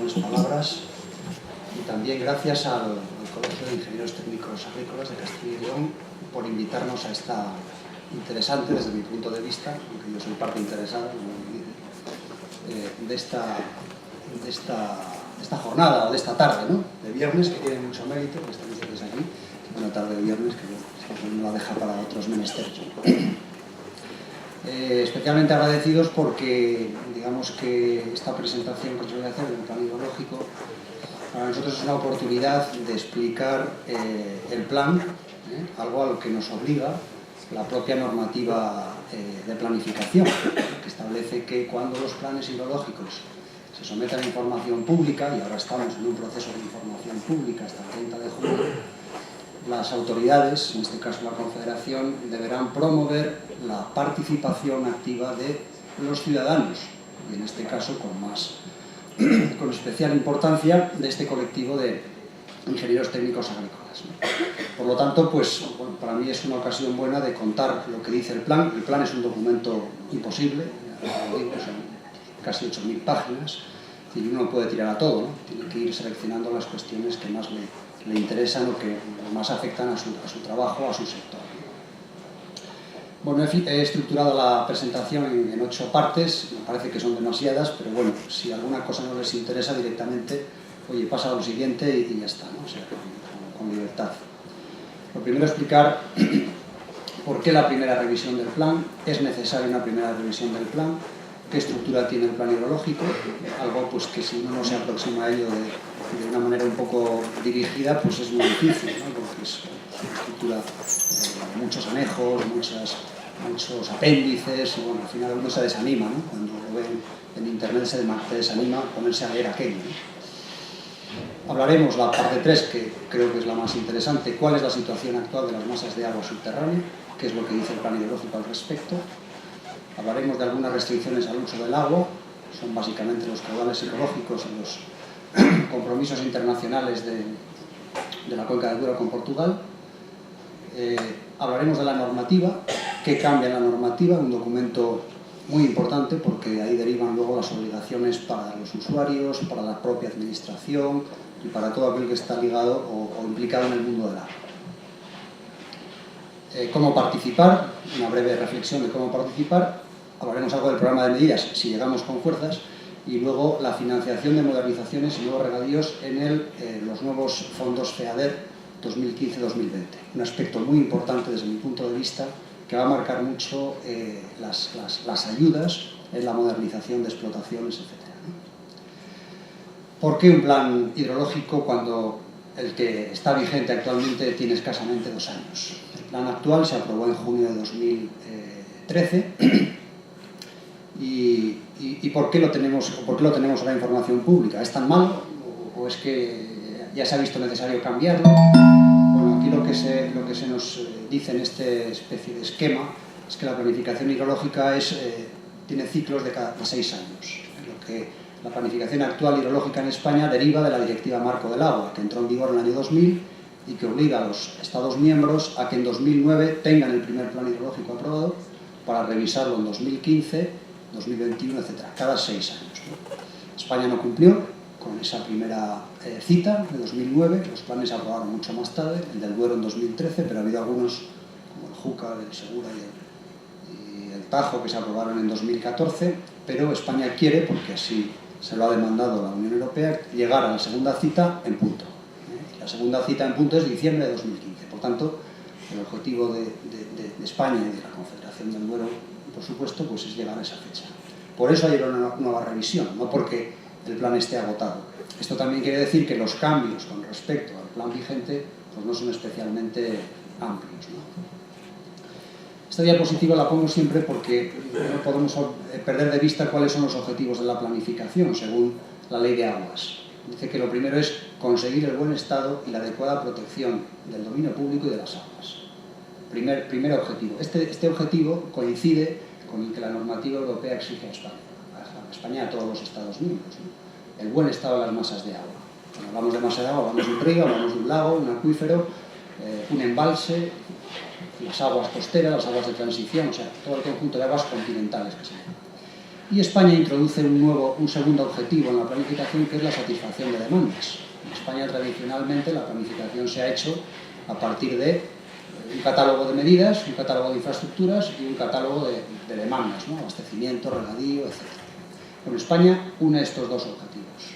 amables palabras y también gracias al Colegio de Ingenieros Técnicos Agrícolas de Castilla y León por invitarnos a esta interesante, desde mi punto de vista, aunque yo soy parte interesada, de esta jornada o de esta tarde, ¿no?, de viernes, que tiene mucho mérito, que están ustedes aquí, una tarde de viernes que no la deja para otros menesteres. Especialmente agradecidos porque, digamos que esta presentación que os voy a hacer del plan hidrológico para nosotros es una oportunidad de explicar el plan, algo a lo que nos obliga la propia normativa de planificación, que establece que cuando los planes hidrológicos se someten a información pública, y ahora estamos en un proceso de información pública hasta el 30 de junio, las autoridades, en este caso la Confederación, deberán promover la participación activa de los ciudadanos, y en este caso con especial importancia de este colectivo de ingenieros técnicos agrícolas, ¿no? Por lo tanto, pues, bueno, para mí es una ocasión buena de contar lo que dice el plan. El plan es un documento imposible, ya lo digo, son casi 8.000 páginas, y uno puede tirar a todo, ¿no? Tiene que ir seleccionando las cuestiones que más le interesan o que más afectan a su trabajo, a su sector. Bueno, he estructurado la presentación en 8 partes, me parece que son demasiadas, pero bueno, si alguna cosa no les interesa directamente, oye, pasa a lo siguiente y ya está, ¿no? O sea, con libertad. Lo primero, explicar por qué la primera revisión del plan, es necesaria una primera revisión del plan, qué estructura tiene el plan hidrológico, algo pues que si uno no se aproxima a ello de una manera un poco dirigida, pues es muy difícil, ¿no? Porque es una estructura de muchos anejos, muchos apéndices, y bueno, al final uno se desanima, ¿no? Cuando lo ve en internet se desanima ponerse a leer aquello, ¿no? Hablaremos la parte 3, que creo que es la más interesante, cuál es la situación actual de las masas de agua subterránea, qué es lo que dice el plan hidrológico al respecto. Hablaremos de algunas restricciones al uso del agua, son básicamente los caudales ecológicos y los compromisos internacionales de la cuenca del Duero con Portugal. Hablaremos de la normativa, qué cambia la normativa, un documento muy importante porque de ahí derivan luego las obligaciones para los usuarios, para la propia administración y para todo aquel que está ligado o implicado en el mundo del agua. Cómo participar, una breve reflexión de cómo participar. Hablaremos algo del programa de medidas, si llegamos con fuerzas, y luego la financiación de modernizaciones y nuevos regadíos en los nuevos fondos FEADER 2015-2020. Un aspecto muy importante desde mi punto de vista que va a marcar mucho las ayudas en la modernización de explotaciones, etc. ¿Por qué un plan hidrológico cuando el que está vigente actualmente tiene escasamente 2 años? El plan actual se aprobó en junio de 2013 y ¿por qué lo tenemos ahora en información pública? ¿Es tan malo o es que ya se ha visto necesario cambiarlo? Bueno, aquí lo que se nos dice en esta especie de esquema es que la planificación hidrológica tiene ciclos de cada 6 años. Lo que la planificación actual hidrológica en España deriva de la Directiva Marco del Agua, que entró en vigor en el año 2000 y que obliga a los Estados miembros a que en 2009 tengan el primer plan hidrológico aprobado para revisarlo en 2015, 2021, etc., cada 6 años, ¿no? España no cumplió con esa primera cita de 2009, los planes se aprobaron mucho más tarde, el del Duero en 2013, pero ha habido algunos, como el Júcar, el Segura y el Tajo, que se aprobaron en 2014, pero España quiere, porque así se lo ha demandado la Unión Europea, llegar a la segunda cita en punto. La segunda cita en punto es diciembre de 2015, por tanto, el objetivo de España y de la Confederación del Duero, por supuesto, pues es llegar a esa fecha. Por eso hay una nueva revisión, no porque el plan esté agotado. Esto también quiere decir que los cambios con respecto al plan vigente pues no son especialmente amplios, ¿no? Esta diapositiva la pongo siempre porque no podemos perder de vista cuáles son los objetivos de la planificación según la Ley de Aguas. Dice que lo primero es conseguir el buen estado y la adecuada protección del dominio público y de las aguas. Primer objetivo. Este objetivo coincide con el que la normativa europea exige a España y a todos los Estados miembros, ¿no? El buen estado de las masas de agua. Cuando hablamos de masa de agua, hablamos de un río, hablamos de un lago, un acuífero, un embalse, las aguas costeras, las aguas de transición, o sea, todo el conjunto de aguas continentales que se llama. Y España introduce un segundo objetivo en la planificación, que es la satisfacción de demandas. En España, tradicionalmente, la planificación se ha hecho a partir de un catálogo de medidas, un catálogo de infraestructuras y un catálogo de demandas, ¿no? Abastecimiento, regadío, etc. Bueno, España une estos dos objetivos.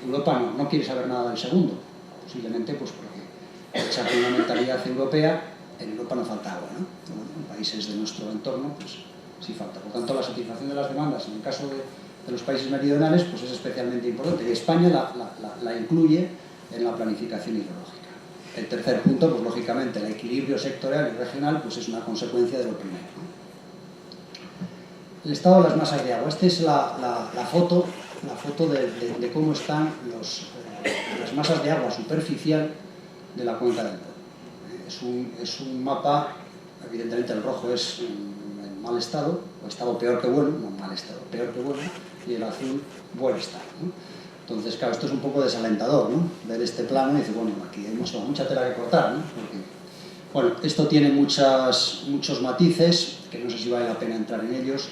Europa no quiere saber nada del segundo, posiblemente pues porque echar una mentalidad europea, en Europa no falta agua, ¿no? En países de nuestro entorno, pues sí falta. Por tanto, la satisfacción de las demandas, en el caso de los países meridionales, pues es especialmente importante. Y España la incluye en la planificación hidrológica. El tercer punto, pues lógicamente, el equilibrio sectorial y regional, pues es una consecuencia de lo primero, ¿no? El estado de las masas de agua. Esta es la foto de cómo están las masas de agua superficial de la cuenca del Po. Es un mapa, evidentemente el rojo es en mal estado, o estado peor que bueno, no mal estado, peor que bueno, y el azul buen estado, ¿no? Entonces, claro, esto es un poco desalentador, ¿no? Ver este plano y decir, bueno, aquí hay mucha tela que cortar, ¿no? Porque, bueno, esto tiene muchos matices, que no sé si vale la pena entrar en ellos,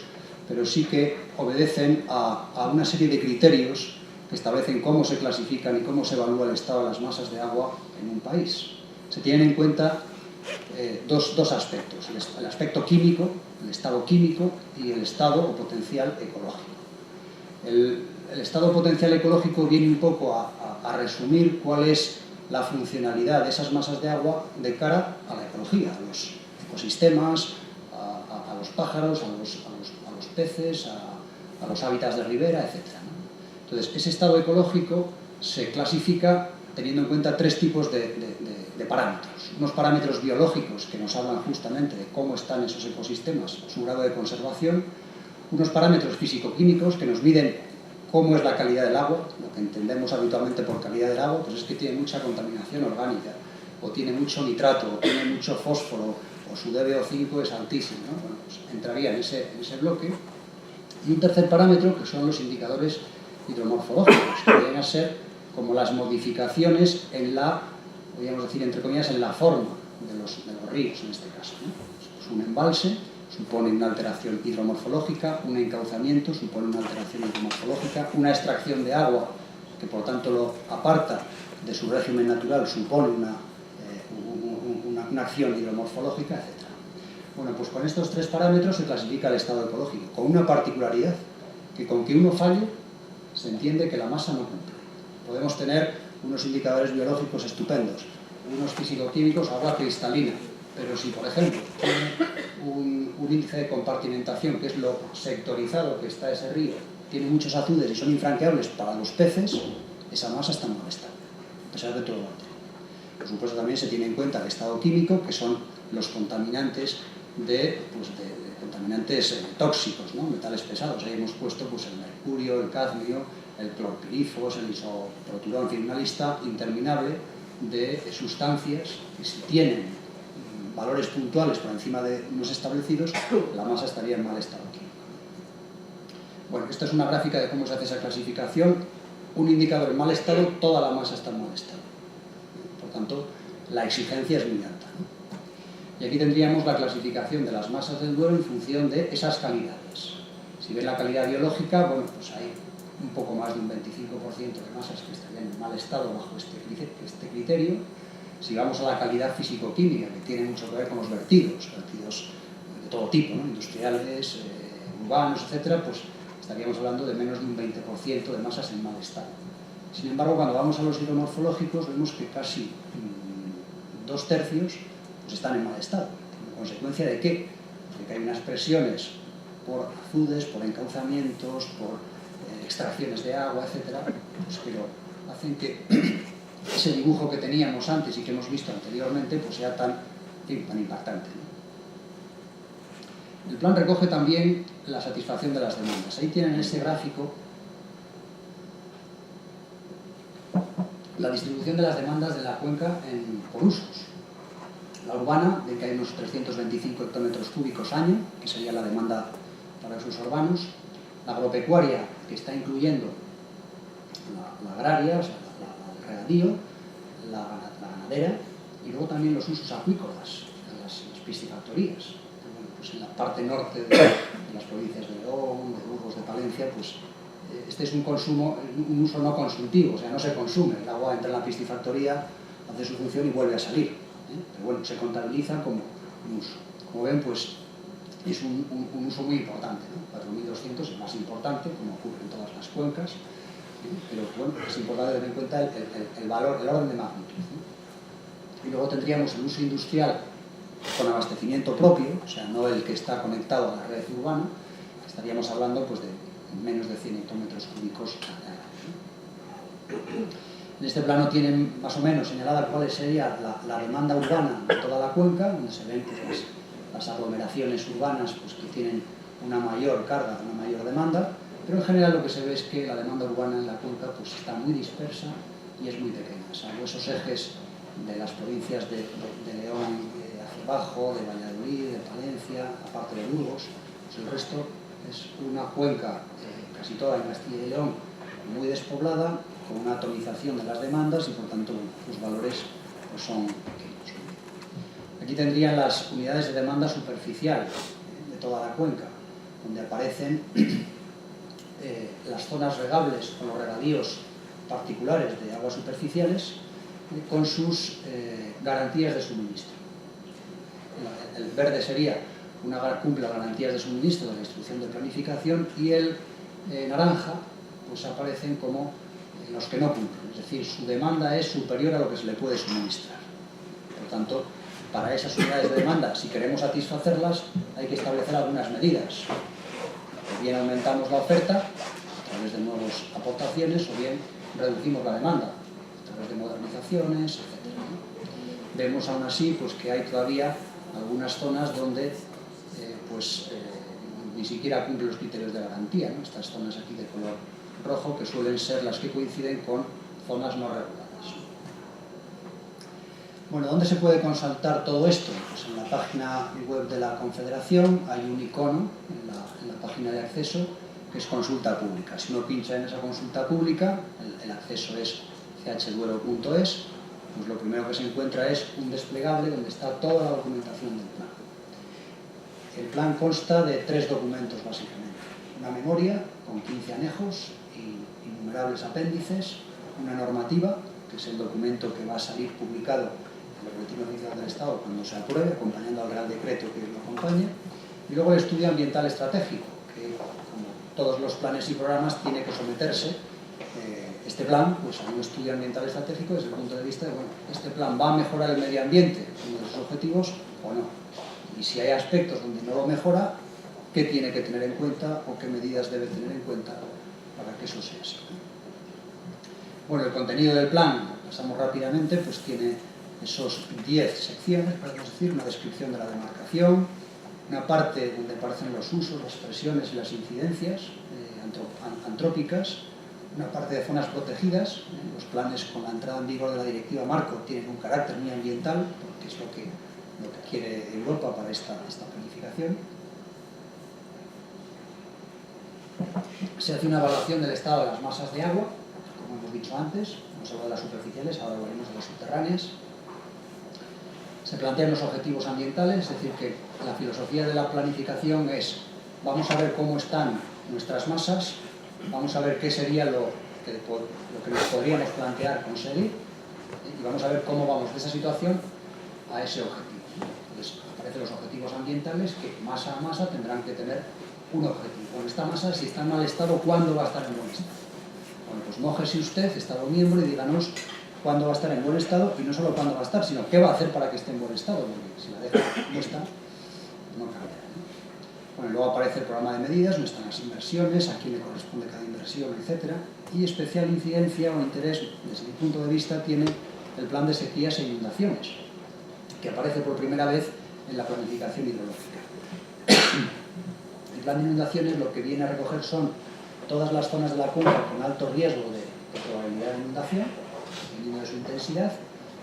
pero sí que obedecen a una serie de criterios que establecen cómo se clasifican y cómo se evalúa el estado de las masas de agua en un país. Se tienen en cuenta dos aspectos, el aspecto químico, el estado químico y el estado o potencial ecológico. El estado potencial ecológico viene un poco a resumir cuál es la funcionalidad de esas masas de agua de cara a la ecología, a los ecosistemas, a los pájaros, a los peces, a los hábitats de ribera, etc., ¿no? Entonces, ese estado ecológico se clasifica teniendo en cuenta tres tipos de parámetros. Unos parámetros biológicos que nos hablan justamente de cómo están esos ecosistemas, su grado de conservación. Unos parámetros físico-químicos que nos miden cómo es la calidad del agua. Lo que entendemos habitualmente por calidad del agua pues es que tiene mucha contaminación orgánica, o tiene mucho nitrato, o tiene mucho fósforo, o su DBO5 es altísimo, ¿no? Bueno, pues entraría en ese bloque. Y un tercer parámetro, que son los indicadores hidromorfológicos, que vienen a ser como las modificaciones en la, podríamos decir entre comillas, en la forma de los ríos en este caso, ¿no? Pues un embalse supone una alteración hidromorfológica, un encauzamiento supone una alteración hidromorfológica, una extracción de agua, que por tanto lo aparta de su régimen natural, supone una acción hidromorfológica, etc. Bueno, pues con estos tres parámetros se clasifica el estado ecológico, con una particularidad, que con que uno falle, se entiende que la masa no cumple. Podemos tener unos indicadores biológicos estupendos, unos físico-químicos, agua cristalina, pero si, por ejemplo, tiene un índice de compartimentación, que es lo sectorizado que está ese río, tiene muchos azudes y son infranqueables para los peces, esa masa está en mal estado, a pesar de todo lo anterior. Por supuesto, también se tiene en cuenta el estado químico, que son los contaminantes contaminantes tóxicos, ¿no? Metales pesados. Ahí hemos puesto pues, el mercurio, el cadmio, el clorpirifos, el isoproturón, en fin, una lista interminable de sustancias que si tienen valores puntuales por encima de unos establecidos, la masa estaría en mal estado químico. Bueno, esta es una gráfica de cómo se hace esa clasificación. Un indicador en mal estado, toda la masa está en mal estado. Por tanto, la exigencia es muy alta, ¿no? Y aquí tendríamos la clasificación de las masas del Duero en función de esas calidades. Si ven la calidad biológica, bueno, pues hay un poco más de un 25% de masas que estarían en mal estado bajo este criterio. Si vamos a la calidad físico-química, que tiene mucho que ver con los vertidos de todo tipo, ¿no? Industriales, urbanos, etc., pues estaríamos hablando de menos de un 20% de masas en mal estado. Sin embargo, cuando vamos a los hidromorfológicos, vemos que casi 2/3 pues están en mal estado. ¿En consecuencia de qué? De que hay unas presiones por azudes, por encauzamientos, por extracciones de agua, etc., pues que lo hacen que ese dibujo que teníamos antes y que hemos visto anteriormente pues sea tan impactante, ¿no? El plan recoge también la satisfacción de las demandas. Ahí tienen ese gráfico la distribución de las demandas de la cuenca por usos. La urbana, de que hay unos 325 hectómetros cúbicos año, que sería la demanda para usos urbanos. La agropecuaria, que está incluyendo la agraria, o sea, el regadío, la ganadera, y luego también los usos acuícolas, las piscifactorías. Bueno, pues en la parte norte de las provincias de León, de Burgos, de Palencia, pues este es un uso no consultivo, o sea, no se consume. El agua entra en la piscifactoría, hace su función y vuelve a salir. Pero bueno, se contabiliza como un uso. Como ven, pues es un uso muy importante, ¿no? 4.200 es más importante, como ocurre en todas las cuencas, pero bueno, es importante tener en cuenta el valor, el orden de magnitud, ¿no? Y luego tendríamos el uso industrial con abastecimiento propio, o sea, no el que está conectado a la red urbana, estaríamos hablando pues de menos de 100 hectómetros cúbicos al año. En este plano tienen más o menos señalada cuál sería la demanda urbana de toda la cuenca, donde se ven pues, las aglomeraciones urbanas pues, que tienen una mayor carga, una mayor demanda, pero en general lo que se ve es que la demanda urbana en la cuenca pues, está muy dispersa y es muy pequeña, salvo esos ejes de las provincias de León hacia abajo, de Valladolid, de Palencia, aparte de Burgos, pues el resto es una cuenca casi toda en Castilla y León muy despoblada, con una atomización de las demandas y por tanto los valores pues, son pequeños. Aquí tendrían las unidades de demanda superficial de toda la cuenca, donde aparecen las zonas regables o los regadíos particulares de aguas superficiales con sus garantías de suministro. El verde sería cumple las garantías de suministro de la instrucción de planificación y el naranja pues aparecen como los que no cumplen, es decir, su demanda es superior a lo que se le puede suministrar. Por tanto, para esas unidades de demanda, si queremos satisfacerlas, hay que establecer algunas medidas. O bien aumentamos la oferta a través de nuevas aportaciones, o bien reducimos la demanda a través de modernizaciones, etc. Vemos aún así pues, que hay todavía algunas zonas donde ni siquiera cumplen los criterios de garantía, ¿no? Estas zonas aquí de color rojo, que suelen ser las que coinciden con zonas no reguladas. Bueno, ¿dónde se puede consultar todo esto? Pues en la página web de la Confederación hay un icono en la página de acceso que es consulta pública. Si uno pincha en esa consulta pública, el acceso es chduero.es, pues lo primero que se encuentra es un desplegable donde está toda la documentación del plan. El plan consta de 3 documentos básicamente. Una memoria con 15 anejos y innumerables apéndices, una normativa, que es el documento que va a salir publicado en el Boletín Oficial del Estado cuando se apruebe, acompañando al Real Decreto que lo acompaña, y luego el estudio ambiental estratégico, que como todos los planes y programas tiene que someterse este plan pues, a un estudio ambiental estratégico desde el punto de vista de, bueno, este plan va a mejorar el medio ambiente, uno de sus objetivos, o no. Y si hay aspectos donde no lo mejora, ¿qué tiene que tener en cuenta o qué medidas debe tener en cuenta para que eso sea así? Bueno, el contenido del plan, pasamos rápidamente, pues tiene esos 10 secciones, podemos decir, una descripción de la demarcación, una parte donde aparecen los usos, las presiones y las incidencias antrópicas, una parte de zonas protegidas. Los planes con la entrada en vigor de la Directiva Marco tienen un carácter muy ambiental, porque es lo que quiere Europa para esta planificación. Se hace una evaluación del estado de las masas de agua, como hemos dicho antes, hemos hablado de las superficiales, ahora hablaremos de las subterráneas. Se plantean los objetivos ambientales, es decir, que la filosofía de la planificación es, vamos a ver cómo están nuestras masas, vamos a ver qué sería lo que nos podríamos plantear conseguir, y vamos a ver cómo vamos de esa situación a ese objetivo. Entonces aparecen los objetivos ambientales que masa a masa tendrán que tener un objetivo. Con esta masa, si está en mal estado, ¿cuándo va a estar en buen estado? Bueno, pues mójese usted, Estado miembro, y díganos cuándo va a estar en buen estado, y no solo cuándo va a estar, sino qué va a hacer para que esté en buen estado, porque si la deja no está, no cambia, ¿no? Bueno, luego aparece el programa de medidas, donde están las inversiones, a quién le corresponde cada inversión, etc. Y especial incidencia o interés, desde mi punto de vista, tiene el plan de sequías e inundaciones, que aparece por primera vez en la planificación hidrológica. El plan de inundaciones lo que viene a recoger son todas las zonas de la cuenca con alto riesgo de probabilidad de inundación, dependiendo de su intensidad,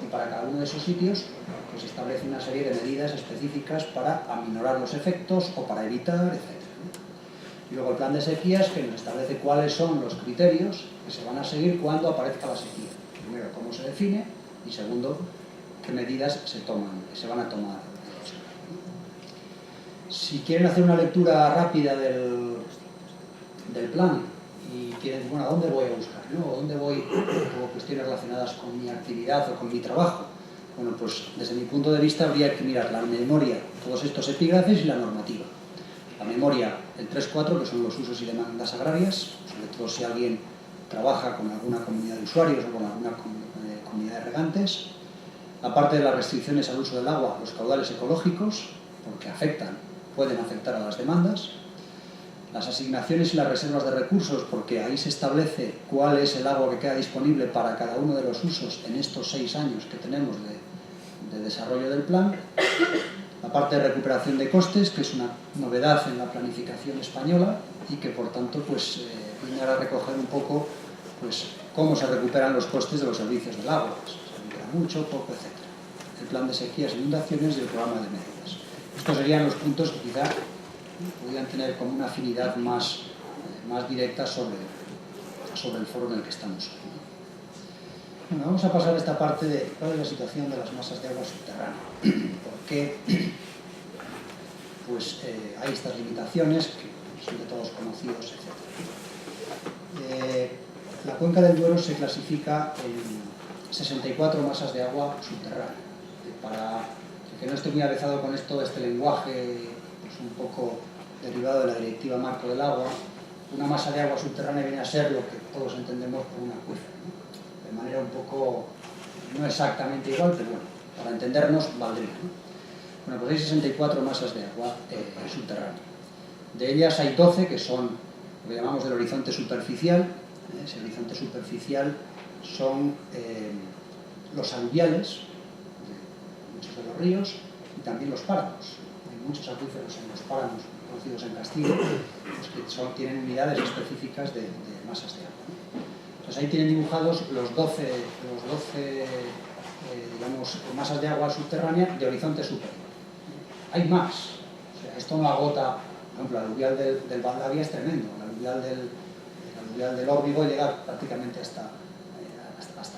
y para cada uno de esos sitios pues establece una serie de medidas específicas para aminorar los efectos o para evitar, etc. Y luego el plan de sequías, que nos establece cuáles son los criterios que se van a seguir cuando aparezca la sequía. Primero, cómo se define, y segundo, qué medidas se van a tomar. Si quieren hacer una lectura rápida del plan y quieren, bueno, ¿a dónde voy a buscar? ¿No? ¿A dónde voy por cuestiones relacionadas con mi actividad o con mi trabajo? Bueno, pues desde mi punto de vista habría que mirar la memoria, todos estos epígrafes y la normativa. La memoria, el 3.4, que son los usos y demandas agrarias, sobre todo si alguien trabaja con alguna comunidad de usuarios o con alguna comunidad de regantes. La parte de las restricciones al uso del agua, los caudales ecológicos, porque pueden afectar a las demandas. Las asignaciones y las reservas de recursos, porque ahí se establece cuál es el agua que queda disponible para cada uno de los usos en estos 6 años que tenemos de desarrollo del plan. La parte de recuperación de costes, que es una novedad en la planificación española y que por tanto pues, viene a recoger un poco pues, cómo se recuperan los costes de los servicios del agua. Pues, se recupera mucho, poco, etc. El plan de sequías e inundaciones y el programa de medidas. Estos serían los puntos que quizá podrían tener como una afinidad más directa sobre el foro en el que estamos hoy. Bueno, vamos a pasar a esta parte de cuál es la situación de las masas de agua subterránea. ¿Por qué pues, hay estas limitaciones que son de todos conocidos, etc. La cuenca del Duero se clasifica en 64 masas de agua subterránea. Para el que no esté muy avezado con esto, este lenguaje pues, un poco derivado de la Directiva Marco del Agua, una masa de agua subterránea viene a ser lo que todos entendemos por un acuífero, ¿no? De manera un poco, no exactamente igual, pero bueno, para entendernos valdría, ¿no? Bueno, pues hay 64 masas de agua subterránea. De ellas hay 12 que son lo que llamamos del horizonte superficial. Ese horizonte superficial son los aluviales, muchos de los ríos, y también los páramos. Hay muchos acuíferos en los páramos conocidos en Castilla, pues que tienen unidades específicas de masas de agua. Entonces ahí tienen dibujados los 12 digamos, masas de agua subterránea de horizonte superior. Hay más, o sea, esto no agota, por ejemplo, el aluvial del Valdavia es tremendo, el aluvial del Órbigo llega prácticamente hasta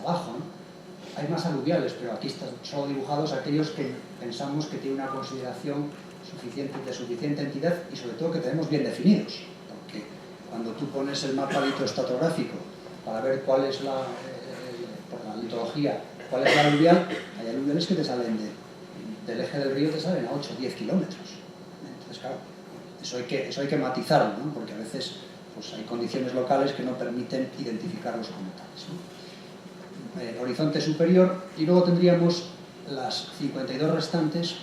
abajo, ¿no? Hay más aluviales, pero aquí están solo dibujados aquellos que pensamos que tienen una consideración de suficiente entidad y sobre todo que tenemos bien definidos, porque cuando tú pones el mapa litoestratigráfico para ver cuál es por la litología, cuál es la aluvial, hay aluviales que te salen del eje del río, te salen a 8 o 10 kilómetros. Entonces, claro, eso hay que matizarlo, ¿no? Porque a veces pues, hay condiciones locales que no permiten identificarlos como tales, ¿no? Horizonte superior, y luego tendríamos las 52 restantes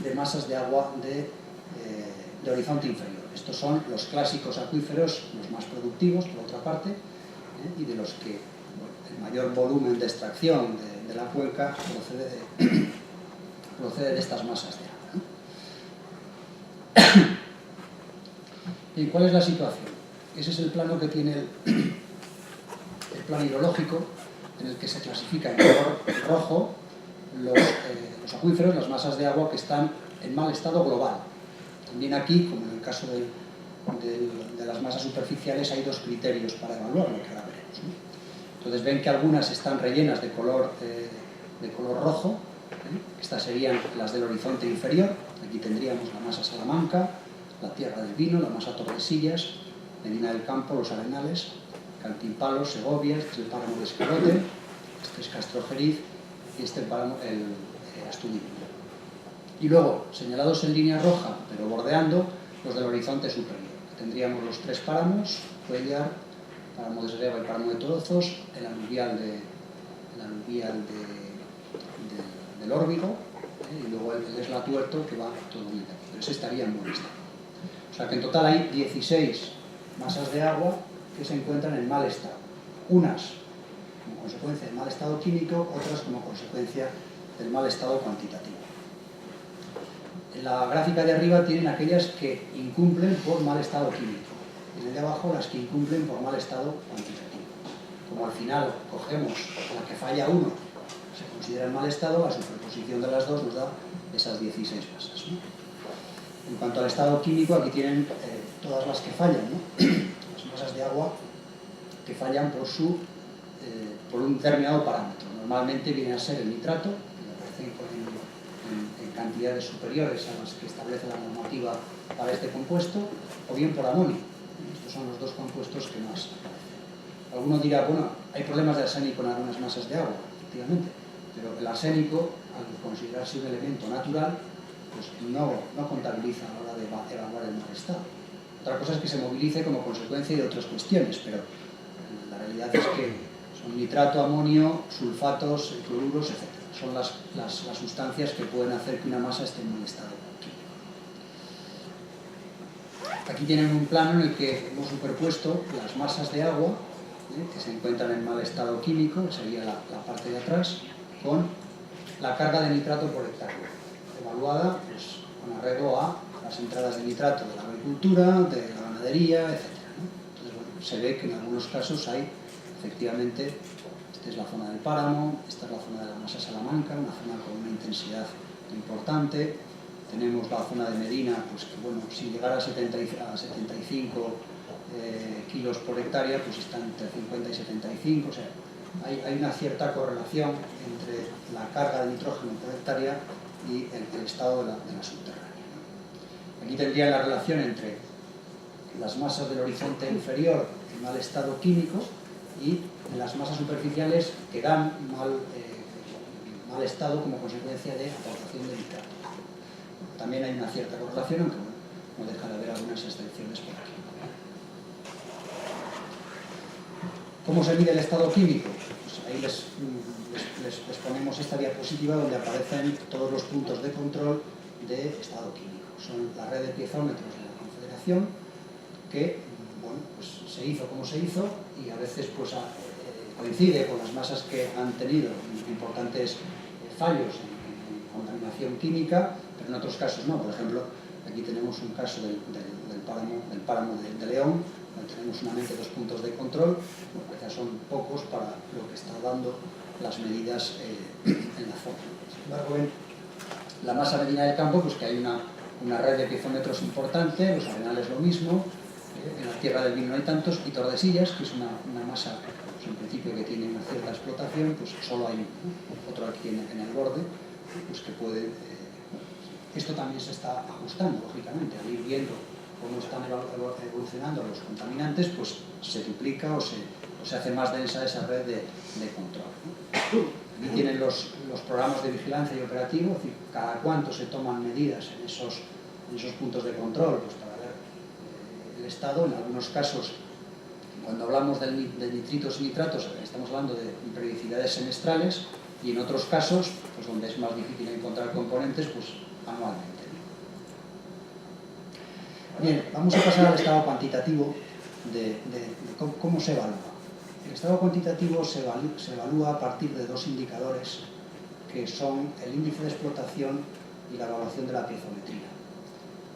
de masas de agua de horizonte inferior. Estos son los clásicos acuíferos, los más productivos, por otra parte, y de los que el mayor volumen de extracción de la cuenca procede de estas masas de agua. ¿Y cuál es la situación? Ese es el plano que tiene el plan hidrológico, en el que se clasifica en color rojo los acuíferos, las masas de agua que están en mal estado global. También aquí, como en el caso de las masas superficiales, hay 2 criterios para evaluarlo, que ahora veremos, ¿no? Entonces ven que algunas están rellenas de color rojo, estas serían las del horizonte inferior. Aquí tendríamos la masa Salamanca, la Tierra del Vino, la masa Tordesillas, Medina del Campo, los Arenales, Cantimpalos, Segovia, este es el páramo de Escarote, este es Castrojeriz y este páramo, el Astudillo. Y luego, señalados en línea roja, pero bordeando, los del horizonte superior. Tendríamos los 3 páramos, Cuellar, páramo de Sreba y páramo de Torozos, el aluvial del Órbigo, y luego el Eslatuerto, que va todo bien aquí. Pero ese estaría en buen estado. O sea que en total hay 16 masas de agua que se encuentran en mal estado. Unas como consecuencia del mal estado químico, otras como consecuencia del mal estado cuantitativo. En la gráfica de arriba tienen aquellas que incumplen por mal estado químico, y en el de abajo las que incumplen por mal estado cuantitativo. Como al final cogemos la que falla uno, se considera en mal estado, la superposición de las dos nos da esas 16 masas, ¿no? En cuanto al estado químico, aquí tienen todas las que fallan, ¿no? Las masas de agua que fallan por un determinado parámetro. Normalmente viene a ser el nitrato, que aparece en cantidades superiores a las que establece la normativa para este compuesto, o bien por amonio. Estos son los dos compuestos que más. Alguno dirá, bueno, hay problemas de arsénico en algunas masas de agua, efectivamente, pero el arsénico, al considerarse un elemento natural, pues no contabiliza a la hora de evaluar el mal estado. Otra cosa es que se movilice como consecuencia de otras cuestiones, pero la realidad es que son nitrato, amonio, sulfatos, cloruros, etc. Son las sustancias que pueden hacer que una masa esté en mal estado químico. Aquí tienen un plano en el que hemos superpuesto las masas de agua que se encuentran en mal estado químico, que sería la parte de atrás, con la carga de nitrato por hectárea, evaluada pues, con arreglo a las entradas de nitrato de la agricultura, de la ganadería, etc. Entonces, bueno, se ve que en algunos casos hay, efectivamente, esta es la zona del páramo, esta es la zona de la masa Salamanca, una zona con una intensidad importante. Tenemos la zona de Medina, pues que bueno, si llegara a 75 kilos por hectárea, pues está entre 50 y 75, o sea, hay una cierta correlación entre la carga de nitrógeno por hectárea y el estado de la subterránea. Aquí tendría la relación entre las masas del horizonte inferior en mal estado químico y las masas superficiales que dan mal estado como consecuencia de aportación de nitrato. También hay una cierta correlación, aunque bueno, no deja de haber algunas excepciones por aquí. ¿Cómo se mide el estado químico? Pues ahí les ponemos esta diapositiva donde aparecen todos los puntos de control de estado químico. Son la red de piezómetros de la Confederación, que bueno, pues se hizo como se hizo y a veces pues, coincide con las masas que han tenido importantes fallos en contaminación química, pero en otros casos no. Por ejemplo, aquí tenemos un caso del páramo de León, donde tenemos solamente 2 puntos de control, que son pocos para lo que está dando las medidas en la zona. Sin embargo, en la masa medina del campo, pues que hay una red de piezómetros importante, los arenales lo mismo, en la Tierra del Vino no hay tantos, y Tordesillas, que es una masa pues, en principio que tiene una cierta explotación, pues solo hay otro aquí en el borde, pues que puede... esto también se está ajustando, lógicamente, al ir viendo cómo están evolucionando los contaminantes, pues se duplica o se hace más densa esa red de control. Aquí tienen los programas de vigilancia y operativo, es decir, cada cuánto se toman medidas en esos puntos de control, pues para ver el estado. En algunos casos, cuando hablamos de nitritos y nitratos, estamos hablando de periodicidades semestrales, y en otros casos, pues donde es más difícil encontrar componentes, pues anualmente. Bien, vamos a pasar al estado cuantitativo de cómo se evalúa. El estado cuantitativo se evalúa a partir de 2 indicadores que son el índice de explotación y la evaluación de la piezometría.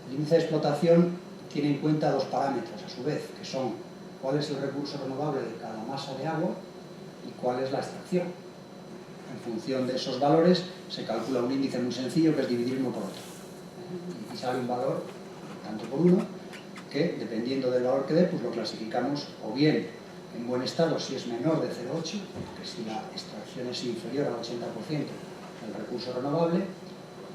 El índice de explotación tiene en cuenta 2 parámetros a su vez, que son cuál es el recurso renovable de cada masa de agua y cuál es la extracción. En función de esos valores se calcula un índice muy sencillo que es dividir uno por otro. Y sale un valor, tanto por uno, que dependiendo del valor que dé, pues lo clasificamos o bien en buen estado si es menor de 0,8, que si la extracción es inferior al 80% del recurso renovable,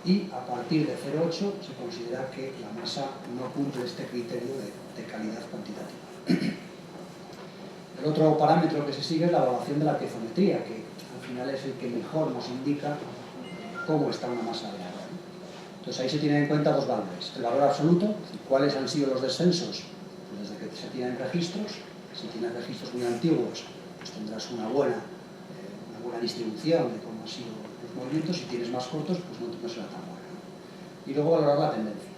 y a partir de 0,8 se considera que la masa no cumple este criterio de calidad cuantitativa. El otro parámetro que se sigue es la evaluación de la piezometría, que al final es el que mejor nos indica cómo está una masa de agua. Entonces ahí se tienen en cuenta 2 valores. El valor absoluto, es decir, cuáles han sido los descensos pues desde que se tienen registros. Si tienes registros muy antiguos, pues tendrás una buena distribución de cómo han sido los movimientos. Si tienes más cortos, pues no será tan buena. Y luego valorar la tendencia.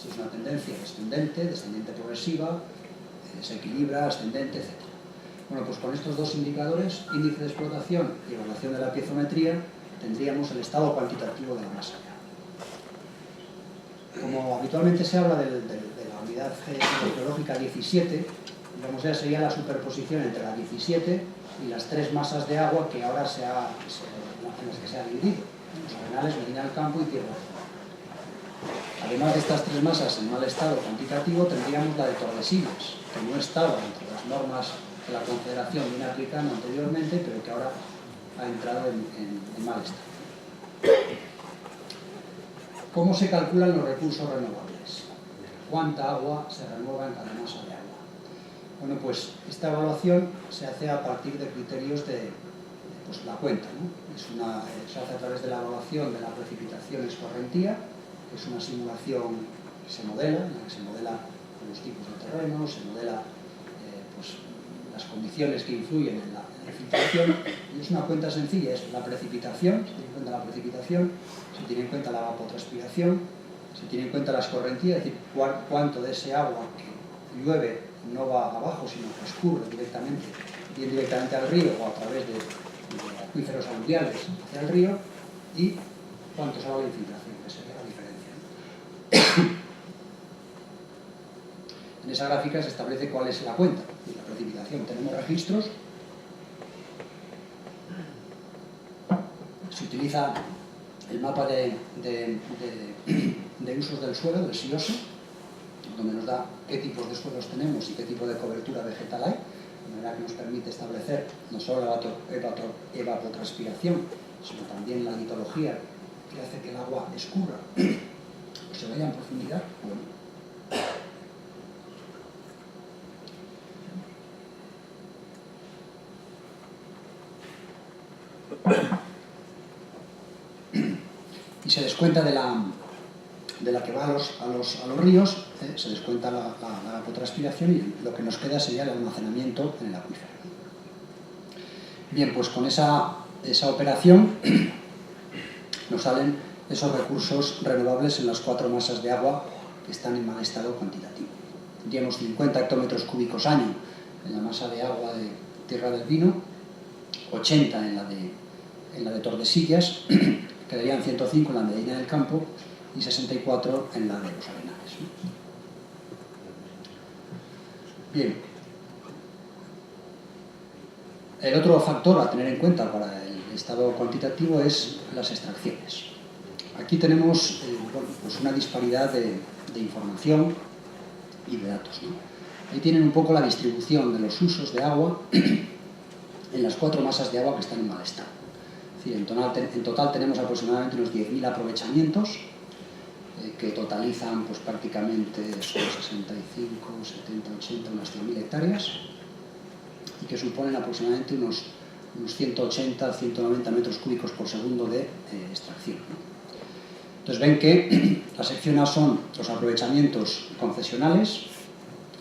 Si es una tendencia descendente progresiva, se equilibra, ascendente, etc. Bueno, pues con estos 2 indicadores, índice de explotación y evaluación de la piezometría, tendríamos el estado cuantitativo de la masa. Como habitualmente se habla de la unidad geológica 17, digamos, ya sería la superposición entre la 17 y las 3 masas de agua que ahora en las que se ha dividido: los arenales, Medina del Campo y Tierra. Además de estas 3 masas en mal estado cuantitativo, tendríamos la de Tordesillas, que no estaba entre las normas que la Confederación viene aplicando anteriormente, pero que ahora ha entrado en mal estado. ¿Cómo se calculan los recursos renovables? ¿Cuánta agua se renueva en cada masa de agua? Bueno, pues esta evaluación se hace a partir de criterios de la cuenta, ¿no? Se hace a través de la evaluación de la precipitación escorrentía, que es una simulación que se modela, en la que se modela los tipos de terreno, se modela las condiciones que influyen en la filtración, y es una cuenta sencilla, es la precipitación, se tiene en cuenta la precipitación, se tiene en cuenta la evapotranspiración, se tiene en cuenta la escorrentía, es decir, cuánto de ese agua que llueve no va abajo, sino que escurre directamente, bien directamente al río o a través de acuíferos aluviales hacia el río, y cuánto se va la infiltración, que sería la diferencia. En esa gráfica se establece cuál es la cuenta de la precipitación. Tenemos registros, se utiliza el mapa de usos del suelo, del SIOSE, donde nos da qué tipos de suelos tenemos y qué tipo de cobertura vegetal hay, de manera que nos permite establecer no solo la evapotranspiración, sino también la litología, que hace que el agua escurra o se vaya en profundidad. Bueno, y se descuenta de la que va a los ríos, se descuenta la evapotranspiración, y lo que nos queda sería el almacenamiento en el acuífero. Bien, pues con esa operación nos salen esos recursos renovables en las 4 masas de agua que están en mal estado cuantitativo. Tendríamos 50 hectómetros cúbicos año en la masa de agua de Tierra del Pino, 80 en la de Tordesillas, quedarían 105 en la Medina del Campo y 64 en la de Los Arenales. Bien. El otro factor a tener en cuenta para el estado cuantitativo es las extracciones. Aquí tenemos pues una disparidad de información y de datos, ¿no? Ahí tienen un poco la distribución de los usos de agua en las 4 masas de agua que están en mal estado. Es decir, en total tenemos aproximadamente unos 10.000 aprovechamientos que totalizan pues, prácticamente 65, 70, 80, unas 100.000 hectáreas, y que suponen aproximadamente unos 180, 190 metros cúbicos por segundo de extracción, ¿no? Entonces ven que la sección A son los aprovechamientos concesionales,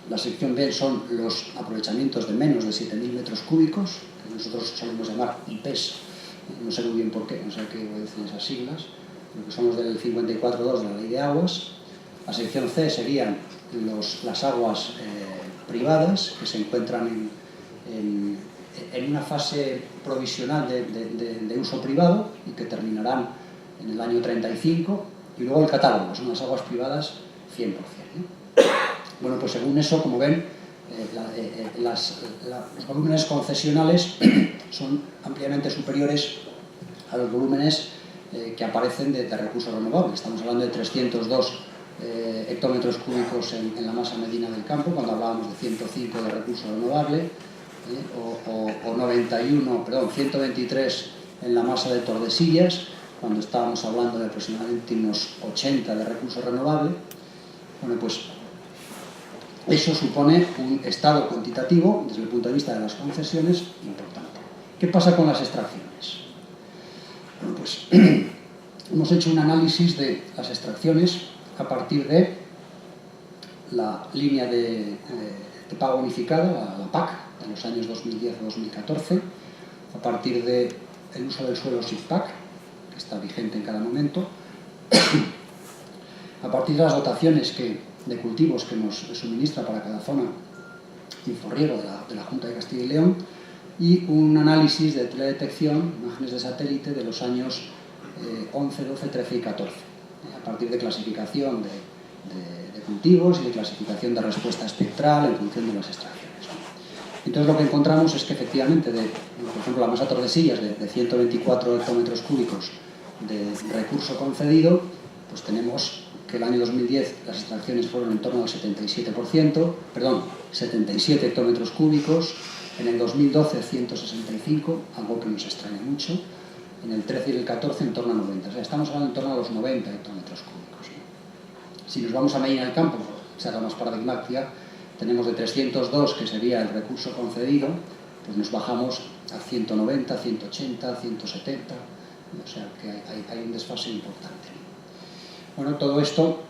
la sección B son los aprovechamientos de menos de 7.000 metros cúbicos, que nosotros solemos llamar IPES, no sé muy bien por qué, no sé qué obedecen esas siglas, pero que son los del 54.2 de la Ley de Aguas. La sección C serían las aguas privadas, que se encuentran en una fase provisional de uso privado y que terminarán en el año 35, y luego el catálogo, son las aguas privadas 100%, ¿no? Bueno, pues según eso, como ven, los volúmenes concesionales son ampliamente superiores a los volúmenes que aparecen de recursos renovables. Estamos hablando de 302 hectómetros cúbicos en la masa Medina del Campo, cuando hablábamos de 105 de recurso renovable, o 123 en la masa de Tordesillas, cuando estábamos hablando de aproximadamente unos 80 de recurso renovable. Bueno, pues eso supone un estado cuantitativo, desde el punto de vista de las concesiones, importante. ¿Qué pasa con las extracciones? Bueno, pues hemos hecho un análisis de las extracciones a partir de la línea de pago unificada, la PAC, de los años 2010 a 2014, a partir del uso del suelo SIGPAC, que está vigente en cada momento, a partir de las dotaciones de cultivos que nos suministra para cada zona Inforriego de la Junta de Castilla y León, y un análisis de teledetección, imágenes de satélite de los años 11, 12, 13 y 14, a partir de clasificación de cultivos y de clasificación de respuesta espectral en función de las extracciones. Entonces lo que encontramos es que efectivamente, por ejemplo, la masa Tordesillas de 124 hectómetros cúbicos de recurso concedido, pues tenemos que el año 2010 las extracciones fueron en torno al 77%, perdón, 77 hectómetros cúbicos, en el 2012 165, algo que nos extraña mucho, en el 13 y el 14 en torno a 90. O sea, estamos hablando en torno a los 90 hectómetros cúbicos, ¿no? Si nos vamos a Medina del Campo, será más paradigmática, tenemos de 302, que sería el recurso concedido, pues nos bajamos a 190, 180, 170, o sea que hay un desfase importante. Bueno, todo esto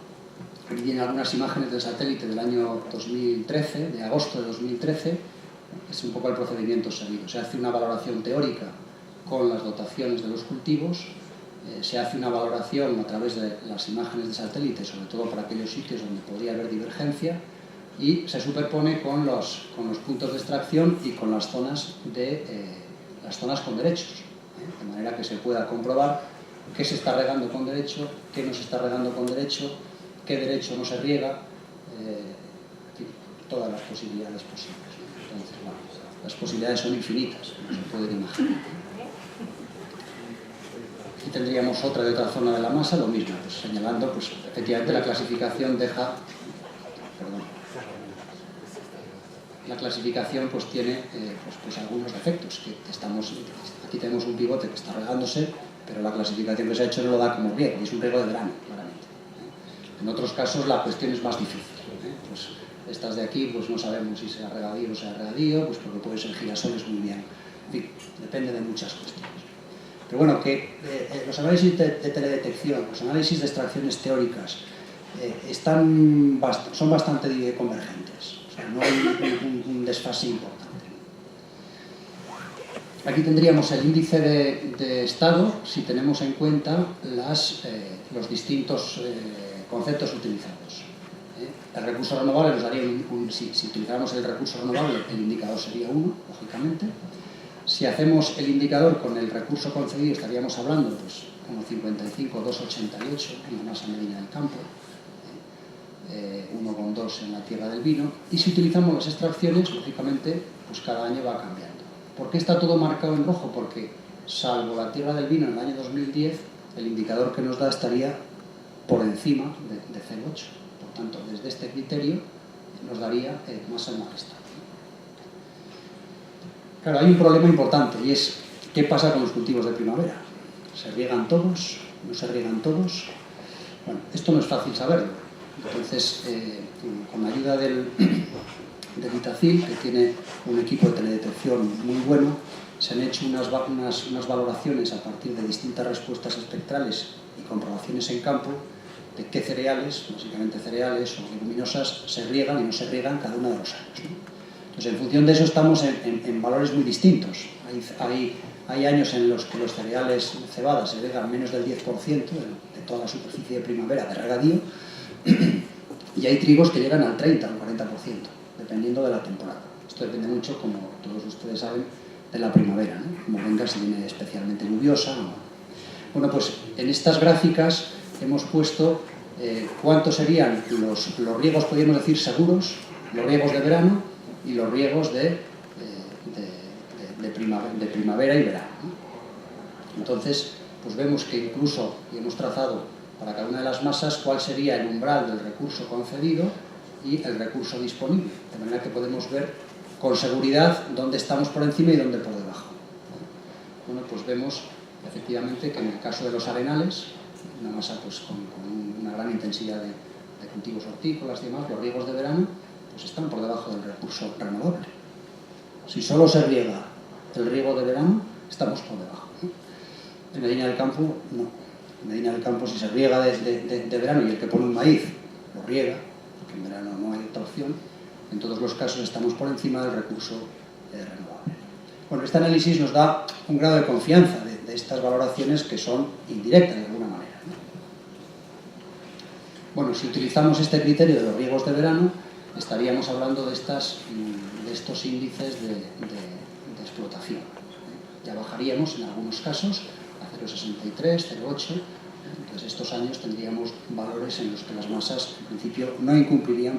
viene algunas imágenes del satélite del año 2013, de agosto de 2013, es un poco el procedimiento seguido. Se hace una valoración teórica con las dotaciones de los cultivos, se hace una valoración a través de las imágenes de satélite, sobre todo para aquellos sitios donde podría haber divergencia, y se superpone con los puntos de extracción y con las zonas con derechos, de manera que se pueda comprobar qué se está regando con derecho, qué no se está regando con derecho, qué derecho no se riega, todas las posibilidades posibles. Entonces, bueno, las posibilidades son infinitas, no se pueden imaginar. Aquí tendríamos otra de otra zona de la masa, lo mismo, pues señalando, pues efectivamente la clasificación deja, la clasificación pues tiene pues algunos defectos, que aquí tenemos un pivote que está regándose, pero la clasificación que se ha hecho no lo da como riego, y es un riego de verano, claramente. En otros casos la cuestión es más difícil, pues estas de aquí pues no sabemos si sea regadío o no sea regadío, pues porque pueden ser girasoles muy bien, en fin, depende de muchas cuestiones. Pero bueno, que los análisis de teledetección, los análisis de extracciones teóricas son bastante convergentes, o sea, no hay un desfase importante. Aquí tendríamos el índice de estado si tenemos en cuenta los distintos conceptos utilizados. El recurso renovable nos daría si utilizáramos el recurso renovable, el indicador sería 1, lógicamente. Si hacemos el indicador con el recurso concedido, estaríamos hablando pues 1,55, 2,88 en la masa medina del campo, 1,2 en la tierra del vino. Y si utilizamos las extracciones, lógicamente, pues cada año va cambiando. ¿Por qué está todo marcado en rojo? Porque, salvo la tierra del vino en el año 2010, el indicador que nos da estaría por encima de 0,8. Por tanto, desde este criterio nos daría masa en mal estado. Claro, hay un problema importante y es ¿qué pasa con los cultivos de primavera? ¿Se riegan todos? ¿No se riegan todos? Bueno, esto no es fácil saberlo. Entonces, con la ayuda del Itacil, que tiene un equipo de teledetección muy bueno, se han hecho unas valoraciones a partir de distintas respuestas espectrales y comprobaciones en campo de qué cereales, básicamente cereales o leguminosas, se riegan y no se riegan cada uno de los años, ¿no? Entonces, en función de eso estamos en valores muy distintos. Hay años en los que los cereales cebada se riegan menos del 10% de toda la superficie de primavera de regadío, y hay trigos que llegan al 30 o al 40%, dependiendo de la temporada. Esto depende mucho, como todos ustedes saben, de la primavera, ¿no? Como venga, si viene especialmente lluviosa. Bueno, pues en estas gráficas hemos puesto cuántos serían los riegos, podríamos decir, seguros, los riegos de verano y los riegos de primavera y verano, ¿no? Entonces, pues vemos que incluso, y hemos trazado para cada una de las masas cuál sería el umbral del recurso concedido y el recurso disponible, de manera que podemos ver con seguridad dónde estamos por encima y dónde por debajo. Bueno, pues vemos efectivamente que en el caso de los arenales, una masa pues con una gran intensidad de cultivos hortícolas y demás, los riegos de verano pues están por debajo del recurso renovable. Si solo se riega el riego de verano, estamos por debajo, ¿no? En Medina del Campo, no. En Medina del Campo, si se riega de verano y el que pone un maíz lo riega, porque en verano no hay otra opción, en todos los casos estamos por encima del recurso renovable. Bueno, este análisis nos da un grado de confianza de estas valoraciones que son indirectas de alguna manera, ¿no? Bueno, si utilizamos este criterio de los riegos de verano, estaríamos hablando de estos índices de explotación. Ya bajaríamos en algunos casos a 0,63, 0,8. Entonces estos años tendríamos valores en los que las masas en principio no incumplirían